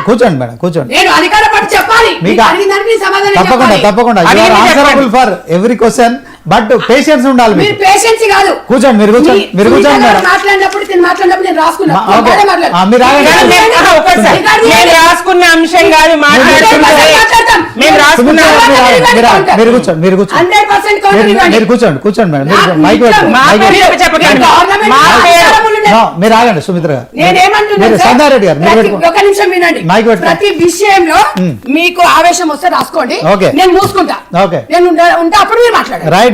కూర్చోండి మేడం, కూర్చోండి. తప్పకుండా తప్పకుండా answerable for every question, but patience ఉండాలి. మీరు పేషెన్స్ కాదు, కూర్చోండి. మీరు కూర్చోండి, మీరు కూర్చోండి మేడం. మాట్లాడినప్పుడు నేను రాసుకున్నా. మీరు రాసుకున్న అంశం కాదు, మీరు కూర్చోండి, మీరు కూర్చోండి, మీరు కూర్చోండి, కూర్చోండి మేడం. మైక్ మీరు ఆగండి సుమిత్ర గారు. నేనేమంటున్నాను సంగారెడ్డి గారు, ఒక నిమిషం వినండి. ప్రతి విషయంలో మీకు ఆవేశం వస్తే రాసుకోండి, నేను మూసుకుంటా. నేను ఉంటా, అప్పుడు మీరు మాట్లాడండి. రైట్.